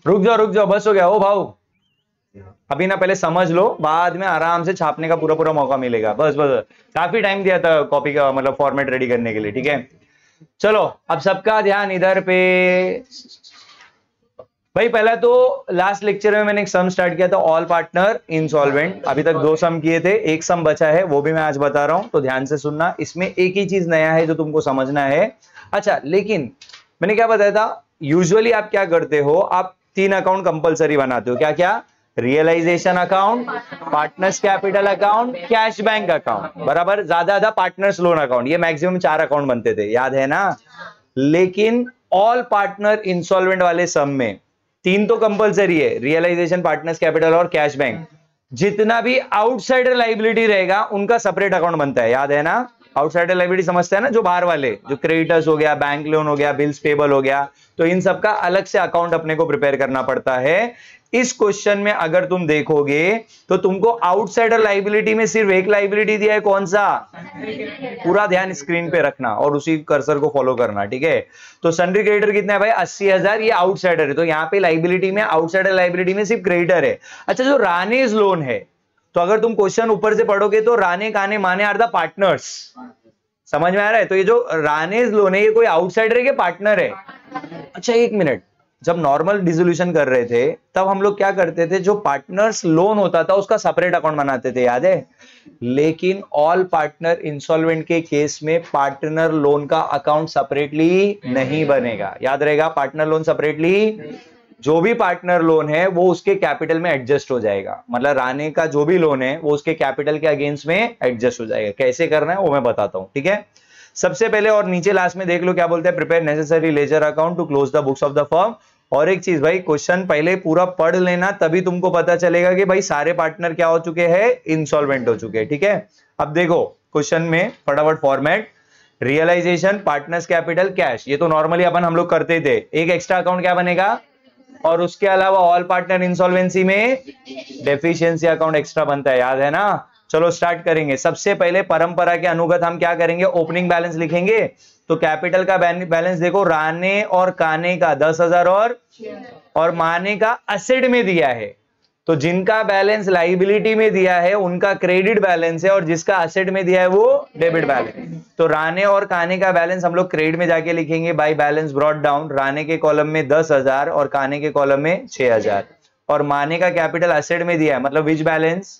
रुक जाओ, बस हो गया। ओ भाऊ, अभी ना पहले समझ लो, बाद में आराम से छापने का पूरा पूरा मौका मिलेगा। बस बस, काफी टाइम दिया था कॉपी का मतलब फॉर्मेट रेडी करने के लिए, ठीक है। चलो अब सबका ध्यान इधर पे। भाई पहला तो लास्ट लेक्चर में मैंने एक सम स्टार्ट किया था, ऑल पार्टनर इंसॉल्वेंट। अभी तक 2 सम किए थे, एक सम बचा है, वो भी मैं आज बता रहा हूं, तो ध्यान से सुनना। इसमें एक ही चीज नया है जो तुमको समझना है। अच्छा, लेकिन मैंने क्या बताया था, यूजुअली आप क्या करते हो, आप 3 अकाउंट कंपलसरी बनाते हो। क्या क्या? Realisation account, partners capital account, cash bank account, बराबर। ज्यादा पार्टनर्स लोन अकाउंट, ये मैक्सिमम 4 अकाउंट बनते थे, याद है ना। लेकिन ऑल पार्टनर इंसॉल्वेंट वाले सम में 3 तो कंपलसरी है, रियलाइजेशन, पार्टनर्स कैपिटल और कैश बैंक। जितना भी आउटसाइडर लाइबिलिटी रहेगा उनका सेपरेट अकाउंट बनता है, याद है ना। आउटसाइडर लाइबिलिटी समझते हैं ना, जो बाहर वाले, जो क्रेडिटर्स हो गया, बैंक लोन हो गया, बिल्स पेबल हो गया, तो इन सबका अलग से अकाउंट अपने को प्रिपेयर करना पड़ता है। इस क्वेश्चन में अगर तुम देखोगे तो तुमको आउटसाइडर लाइबिलिटी में सिर्फ एक लाइबिलिटी दिया है, कौन सा? पूरा ध्यान स्क्रीन पे रखना और उसी कर्सर को फॉलो करना, ठीक है। तो सन्ड्री क्रेडिटर कितना है भाई? 80,000, ये आउटसाइडर है, तो यहाँ पे लाइबिलिटी में, आउटसाइडर लाइबिलिटी में सिर्फ क्रेडिटर है। अच्छा, जो रानेज लोन है, तो अगर तुम क्वेश्चन ऊपर से पढ़ोगे तो राने, काने, माने आर द पार्टनर्स। समझ में आ रहा है? तो ये जो रानेज लोन है, ये कोई आउटसाइडर है कि पार्टनर है? अच्छा एक मिनट, जब नॉर्मल डिसोल्यूशन कर रहे थे तब हम लोग क्या करते थे, जो पार्टनर्स लोन होता था उसका सेपरेट अकाउंट बनाते थे, याद है। लेकिन ऑल पार्टनर इंसॉल्वेंट के केस में पार्टनर लोन का अकाउंट सेपरेटली नहीं बनेगा, याद रहेगा। पार्टनर लोन सेपरेटली, जो भी पार्टनर लोन है वो उसके कैपिटल में एडजस्ट हो जाएगा। मतलब राने का जो भी लोन है वो उसके कैपिटल के अगेंस्ट में एडजस्ट हो जाएगा। कैसे करना है वो मैं बताता हूं, ठीक है। सबसे पहले और नीचे लास्ट में देख लो क्या बोलते हैं, prepare necessary ledger account to close the books of the firm. और एक चीज भाई, क्वेश्चन पहले पूरा पढ़ लेना, तभी तुमको पता चलेगा कि भाई सारे पार्टनर क्या हो चुके हैं, इंसॉल्वेंट हो चुके हैं, ठीक है। अब देखो क्वेश्चन में फटाफट format, realisation, partners capital, cash, ये तो नॉर्मली अपन हम लोग करते थे। एक एक्स्ट्रा अकाउंट क्या बनेगा, और उसके अलावा ऑल पार्टनर इंसॉल्वेंसी में डेफिशिएंसी अकाउंट एक्स्ट्रा बनता है, याद है ना। चलो स्टार्ट करेंगे। सबसे पहले परंपरा के अनुगत हम क्या करेंगे, ओपनिंग बैलेंस लिखेंगे। तो कैपिटल का बैलेंस देखो, राने और काने का 10,000 और माने का असेट में दिया है। तो जिनका बैलेंस लाइबिलिटी में दिया है उनका क्रेडिट बैलेंस है, और जिसका असेट में दिया है वो डेबिट बैलेंस। तो राने और काने का बैलेंस हम लोग क्रेडिट में जाके लिखेंगे, बाय बैलेंस ब्रॉट डाउन। राने के कॉलम में 10,000 और काने के कॉलम में 6,000। और माने का कैपिटल असेट में दिया है, मतलब विच बैलेंस,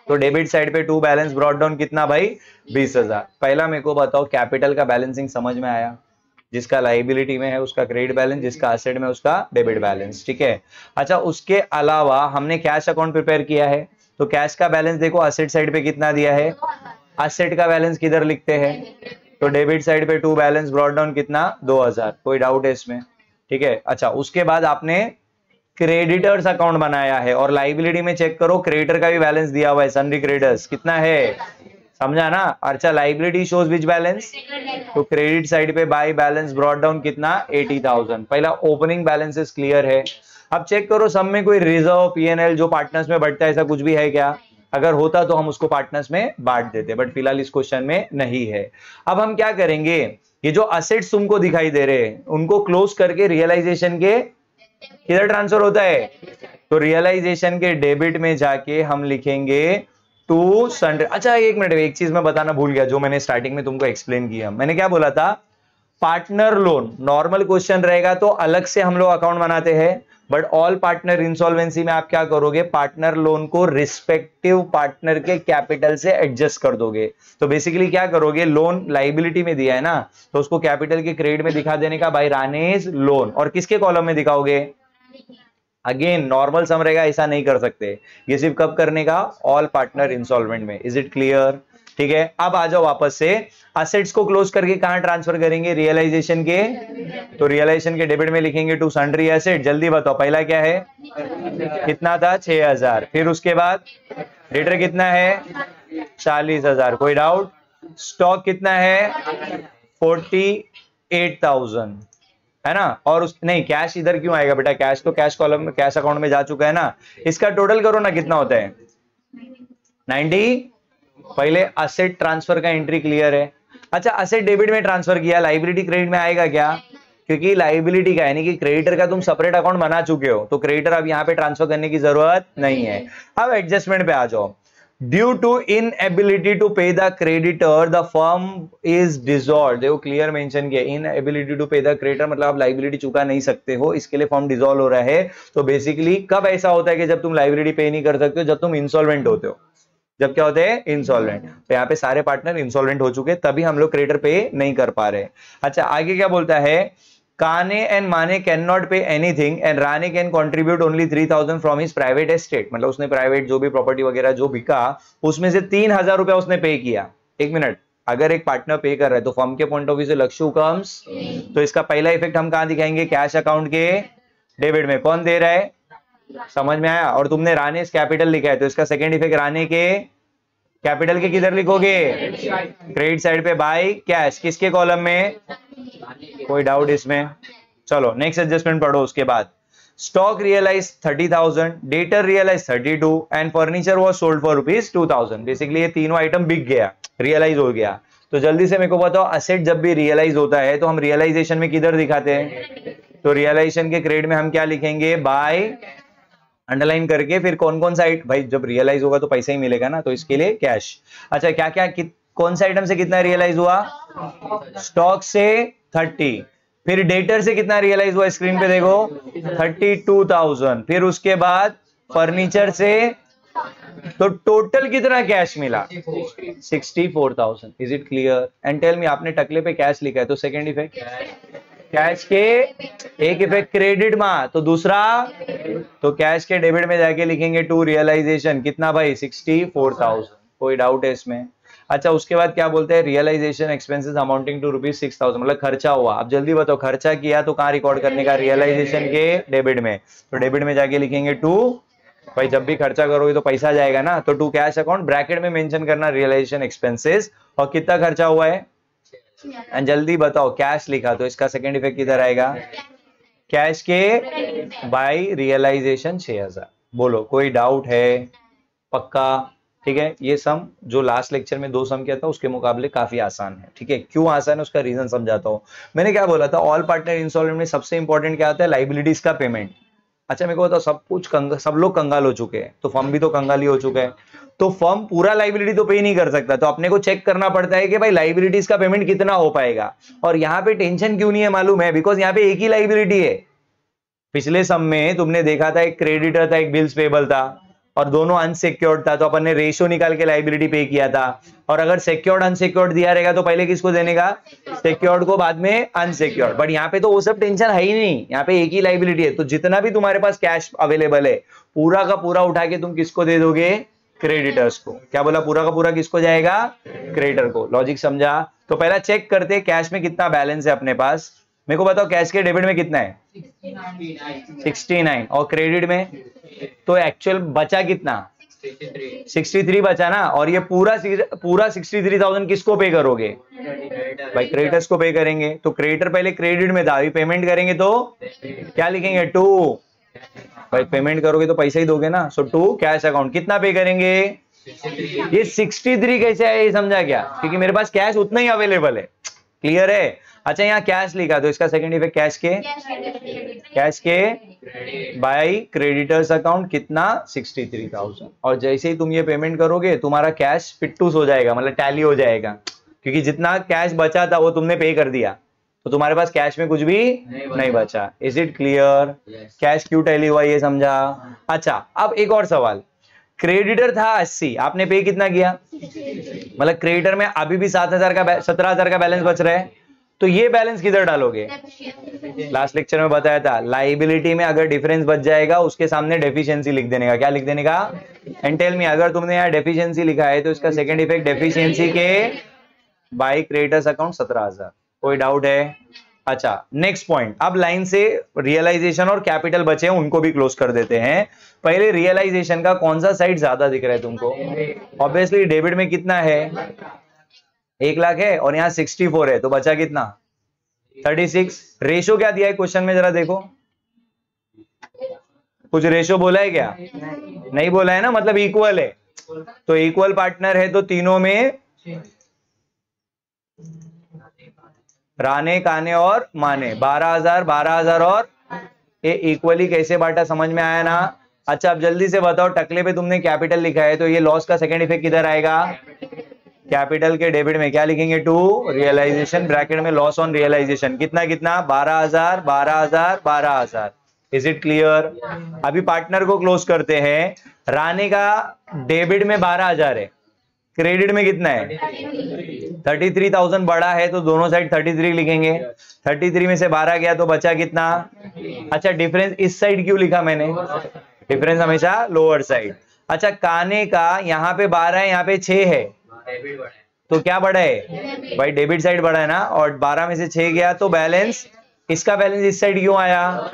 तो डेबिट साइड पे 2 बैलेंस ब्रॉट डाउन कितना भाई, 20,000। पहला मेरे को बताओ, कैपिटल का बैलेंसिंग समझ में आया? जिसका लाइबिलिटी में है उसका क्रेडिट बैलेंस, जिसका असेट में उसका डेबिट बैलेंस, ठीक है। अच्छा, उसके अलावा हमने कैश अकाउंट प्रिपेयर किया है। तो कैश का बैलेंस देखो, असेट साइड पे कितना दिया है, असेट का बैलेंस किधर लिखते हैं, तो डेबिट साइड पे 2 बैलेंस ब्रॉट डाउन कितना, 2,000। कोई डाउट है इसमें? ठीक है। अच्छा, उसके बाद आपने क्रेडिटर्स अकाउंट बनाया है, और लाइबिलिटी में चेक करो, क्रेडिटर का भी बैलेंस दिया हुआ है, सन्ड्री क्रेडिटर्स कितना है, समझा ना। अच्छा, लाइबिलिटी शोज विच बैलेंस, तो क्रेडिट साइड पे बाय बैलेंस ब्रॉट डाउन कितना, 80,000। पहला ओपनिंग बैलेंसेस क्लियर है। अब चेक करो सब में कोई रिजर्व, पीएनएल जो पार्टनर्स में बढ़ता है, ऐसा कुछ भी है क्या? अगर होता तो हम उसको पार्टनर्स में बांट देते, बट फिलहाल इस क्वेश्चन में नहीं है। अब हम क्या करेंगे, ये जो असेट्स तुमको दिखाई दे रहे हैं उनको क्लोज करके रियलाइजेशन के किधर ट्रांसफर होता है, तो रियलाइजेशन के डेबिट में जाके हम लिखेंगे टू सन्ड्री। अच्छा एक मिनट, एक चीज मैं बताना भूल गया, जो मैंने स्टार्टिंग में तुमको एक्सप्लेन किया। मैंने क्या बोला था, पार्टनर लोन नॉर्मल क्वेश्चन रहेगा तो अलग से हम लोग अकाउंट बनाते हैं, बट ऑल पार्टनर इंसॉल्वेंसी में आप क्या करोगे, पार्टनर लोन को रिस्पेक्टिव पार्टनर के कैपिटल से एडजस्ट कर दोगे। तो बेसिकली क्या करोगे, लोन लाइबिलिटी में दिया है ना, तो उसको कैपिटल के क्रेडिट में दिखा देने का, बाय रानेज लोन। और किसके कॉलम में दिखाओगे, अगेन नॉर्मल सम रहेगा, ऐसा नहीं कर सकते। ये सिर्फ कब करने का, ऑल पार्टनर इंसॉल्वेंट में। Is it clear? ठीक है। अब आ जाओ वापस से, असेट्स को क्लोज करके कहां ट्रांसफर करेंगे, रियलाइजेशन के, तो रियलाइजेशन के डेबिट में लिखेंगे टू सन्ड्री एसेट। जल्दी बताओ, पहला क्या है, कितना था, 6,000। फिर उसके बाद डेटर कितना है, 40,000। कोई डाउट? स्टॉक कितना है, 48,000, है ना। और उस नहीं, कैश इधर क्यों आएगा बेटा, कैश तो कैश कॉलम में, कैश अकाउंट में जा चुका है ना। इसका टोटल करो ना, कितना होता है, 90। पहले असेट ट्रांसफर का एंट्री क्लियर है। अच्छा, असेट डेबिट में ट्रांसफर किया, लाइबिलिटी क्रेडिट में आएगा क्या, क्योंकि लाइबिलिटी का यानी कि क्रेडिटर का तुम सेपरेट अकाउंट बना चुके हो, तो क्रेडिटर अब यहाँ पे ट्रांसफर करने की जरूरत नहीं है। अब एडजस्टमेंट पे आ जाओ। ड्यू टू इनएबिलिटी टू पे the creditor the firm is dissolve. देखो क्लियर मेंशन किया, इनएबिलिटी टू पे द क्रेडिटर मतलब आप लाइबिलिटी चुका नहीं सकते हो, इसके लिए फर्म डिसॉल्व हो रहा है। तो बेसिकली कब ऐसा होता है कि जब तुम लाइबिलिटी पे नहीं कर सकते हो? जब तुम इंसॉल्वेंट होते हो। जब क्या होते हैं? इंसॉल्वेंट। तो यहाँ पे सारे पार्टनर इंसॉल्वेंट हो चुके, तभी हम लोग क्रेडिटर पे नहीं कर पा रहे। अच्छा आगे क्या बोलता है? Kane and Mane cannot pay anything and Rane can contribute only 3,000 from his private estate। मतलब उसने प्राइवेट जो भी प्रॉपर्टी वगैरह जो बिका उसमें से 3,000 रुपया उसने पे किया। एक मिनट, अगर एक पार्टनर पे कर रहा है तो फर्म के पॉइंट ऑफ व्यू से लक्ष्य कम्स, तो इसका पहला इफेक्ट हम कहां दिखाएंगे? कैश अकाउंट के डेबिट में। कौन दे रहा है? समझ में आया? और तुमने राने कैपिटल लिखा है तो इसका सेकेंड इफेक्ट राने के कैपिटल के किधर लिखोगे? क्रेडिट साइड पे बाय कैश। किसके कॉलम में? कोई डाउट इसमें? चलो नेक्स्ट एडजस्टमेंट पढ़ो। उसके बाद stock realise 30,000, debtor realise 32 and furniture was sold for ₹2,000। Basically ये तीनों आइटम बिक गया, रियलाइज हो गया। तो जल्दी से मेरे को बताओ, असेट जब भी रियलाइज होता है तो हम रियलाइजेशन में किधर दिखाते हैं? तो रियलाइजेशन के क्रेडिट में हम क्या लिखेंगे? बाय अंडरलाइन करके, फिर कौन कौन सा भाई जब रियलाइज होगा तो पैसा ही मिलेगा ना, तो इसके लिए कैश। अच्छा क्या क्या कौन सा आइटम से कितना रियलाइज हुआ? स्टॉक से 30, फिर डेटर से कितना रियलाइज हुआ? स्क्रीन पे देखो 32,000, फिर उसके बाद फर्नीचर से, तो टोटल कितना कैश मिला? 64,000। Is it clear? And tell me, आपने टकले पे कैश लिखा है तो सेकेंड इफेक्ट कैश के एक इफेक्ट क्रेडिट में, तो दूसरा तो कैश के डेबिट में जाके लिखेंगे टू रियलाइजेशन। कितना भाई? 64,000। कोई डाउट है इसमें? अच्छा उसके बाद क्या बोलते हैं? रियलाइजेशन एक्सपेंसेस अमाउंटिंग टू ₹6,000, मतलब खर्चा हुआ। अब जल्दी बताओ खर्चा किया तो कहां रिकॉर्ड करने का? रियलाइजेशन के डेबिट में। तो डेबिट में जाके लिखेंगे टू, भाई जब भी खर्चा करोगे तो पैसा जाएगा ना, तो टू कैश अकाउंट, ब्रैकेट में मेंशन करना रियलाइजेशन एक्सपेंसेस और कितना खर्चा हुआ है। एंड जल्दी बताओ, कैश लिखा तो इसका सेकंड इफेक्ट किधर आएगा? कैश के बाय रियलाइजेशन 6,000। बोलो कोई डाउट है? पक्का? ठीक है, ये सम जो लास्ट लेक्चर में 2 सम किया था उसके मुकाबले काफी आसान है। ठीक है, क्यों आसान है उसका रीजन समझाता हूं। मैंने क्या बोला था? ऑल पार्टनर इंस्टॉलमेंट में सबसे इंपॉर्टेंट क्या आता है? लाइबिलिटीज का पेमेंट। अच्छा मेरे को बताओ, सब लोग कंगाल हो चुके हैं, तो फर्म भी तो कंगाली हो चुका है, तो फर्म पूरा लाइबिलिटी तो पे नहीं कर सकता, तो अपने को चेक करना पड़ता है कि भाई लाइबिलिटीज का पेमेंट कितना हो पाएगा। और यहाँ पे टेंशन क्यों नहीं है मालूम है? बिकॉज यहाँ पे एक ही लाइबिलिटी है। पिछले सम में तुमने देखा था एक क्रेडिटर था, एक बिल्स पेबल था, और दोनों अनसिक्योर्ड था, तो अपन ने रेशियो निकाल के लाइबिलिटी पे किया था। और अगर सिक्योर्ड अनसिक्योर्ड दिया रहेगा तो पहले किसको देने का? सिक्योर्ड को, बाद में अनसिक्योर्ड। बट यहाँ पे तो वो सब टेंशन है ही नहीं, यहाँ पे एक ही लाइबिलिटी है। तो जितना भी तुम्हारे पास कैश अवेलेबल है पूरा का पूरा उठा के तुम किसको दे दोगे? क्रेडिटर्स को। क्या बोला? पूरा का पूरा किसको जाएगा? क्रेडिटर को। लॉजिक समझा? तो पहला चेक करते कैश में कितना बैलेंस है अपने पास। मेरे को बताओ कैश के डेबिट में कितना है? 69। और क्रेडिट में तो एक्चुअल बचा कितना? 63 बचा ना। और ये पूरा 63,000 किसको पे करोगे? भाई क्रेडिटर्स को पे करेंगे। तो क्रेडिटर पहले क्रेडिट में था, अभी पेमेंट करेंगे तो क्या लिखेंगे? टू। भाई पेमेंट करोगे तो पैसा ही दोगे ना, सो टू कैश अकाउंट। कितना पे करेंगे? ये 63 कैसे है ये समझा क्या? क्योंकि मेरे पास कैश उतना ही अवेलेबल है। क्लियर है? अच्छा यहाँ कैश लिखा तो इसका सेकंड इफेक्ट कैश के बाय क्रेडिटर्स अकाउंट कितना? 63,000। और जैसे ही तुम ये पेमेंट करोगे तुम्हारा कैश फिट्टूस हो जाएगा, मतलब टैली हो जाएगा, क्योंकि जितना कैश बचा था वो तुमने पे कर दिया, तो तुम्हारे पास कैश में कुछ भी नहीं बचा। Is it clear? कैश क्यों टैली हुआ ये समझा? अच्छा अब एक और सवाल। क्रेडिटर था 80, आपने पे कितना किया? मतलब क्रेडिटर में अभी भी 17,000 का बैलेंस बच रहा है, तो ये बैलेंस किधर डालोगे? लास्ट लेक्चर में बताया था, लाइबिलिटी में अगर डिफरेंस बच जाएगा उसके सामने डेफिशिएंसी लिख देने का। क्या लिख देने का? एंड टेल मी, अगर तुमने यहाँ डेफिशिएंसी लिखा है तो इसका सेकंड इफेक्ट डेफिशिएंसी के बाय क्रेडिटर्स अकाउंट 17,000। कोई डाउट है? अच्छा नेक्स्ट पॉइंट। अब लाइन से रियलाइजेशन और कैपिटल बचे हैं उनको भी क्लोज कर देते हैं। पहले रियलाइजेशन का कौन सा साइड ज्यादा दिख रहा है तुमको? ऑब्वियसली डेबिट में कितना है? 1 लाख है और यहाँ 64 है, तो बचा कितना? 36। रेशो क्या दिया है क्वेश्चन में जरा देखो, कुछ रेशो बोला है क्या? नहीं बोला है ना, मतलब इक्वल है। तो इक्वल पार्टनर है तो तीनों में राणे, काने और माने, 12,000 12,000 और ये इक्वली कैसे बांटा समझ में आया ना। अच्छा अब जल्दी से बताओ, टकले पे तुमने कैपिटल लिखा है तो ये लॉस का सेकंड इफेक्ट किधर आएगा? कैपिटल के डेबिट में क्या लिखेंगे? टू रियलाइजेशन, ब्रैकेट में लॉस ऑन रियलाइजेशन, कितना कितना? 12,000 12,000 12,000। Is it clear? अभी पार्टनर को क्लोज करते हैं। राणे का डेबिट में 12,000 है, क्रेडिट में कितना है? 33,000 बड़ा है तो दोनों साइड 33 लिखेंगे। 33 में से 12 गया तो बचा कितना? अच्छा डिफरेंस इस साइड क्यों लिखा मैंने? डिफरेंस हमेशा लोअर साइड। अच्छा काने का यहाँ पे 12 है, यहाँ पे 6 है, तो क्या बड़ा है भाई? डेबिट साइड बड़ा है ना, और 12 में से 6 गया तो बैलेंस, इसका बैलेंस इस साइड क्यों आया?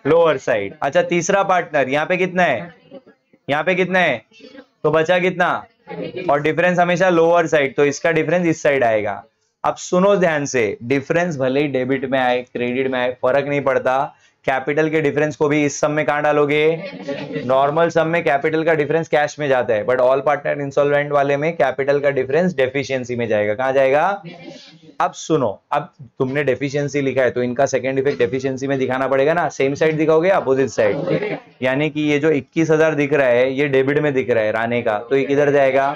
Lower side. अच्छा तीसरा पार्टनर यहाँ पे कितना है? यहाँ पे कितना है? तो बचा कितना? और डिफरेंस हमेशा लोअर साइड, तो इसका डिफरेंस इस साइड आएगा। अब सुनो ध्यान से, डिफरेंस भले ही डेबिट में आए क्रेडिट में आए फर्क नहीं पड़ता, कैपिटल के डिफरेंस को भी इस सम में कहां डालोगे? नॉर्मल सम में कैपिटल का डिफरेंस कैश में जाता है, बट ऑल पार्टनर इंसॉल्वेंट वाले में कैपिटल का डिफरेंस डेफिशिएंसी में जाएगा। कहां जाएगा? अब सुनो, अब तुमने डेफिशिएंसी लिखा है तो इनका सेकंड इफेक्ट डेफिशिएंसी में दिखाना पड़ेगा ना। सेम साइड दिखाओगे अपोजिट साइड, यानी कि ये जो 21,000 दिख रहा है ये डेबिट में दिख रहा है राणे का, तो ये किधर जाएगा?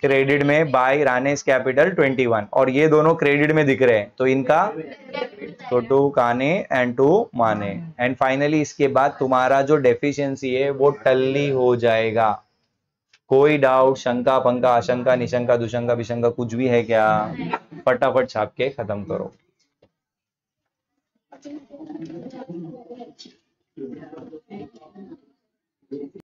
क्रेडिट में बाय रानेस कैपिटल 21, और ये दोनों क्रेडिट में दिख रहे हैं तो इनका तो टू काने एंड टू माने। एंड फाइनली इसके बाद तुम्हारा जो डेफिशिएंसी है वो टल्ली हो जाएगा। कोई डाउट, शंका पंका आशंका निशंका दुशंका विशंका कुछ भी है क्या? फटाफट छाप के खत्म करो।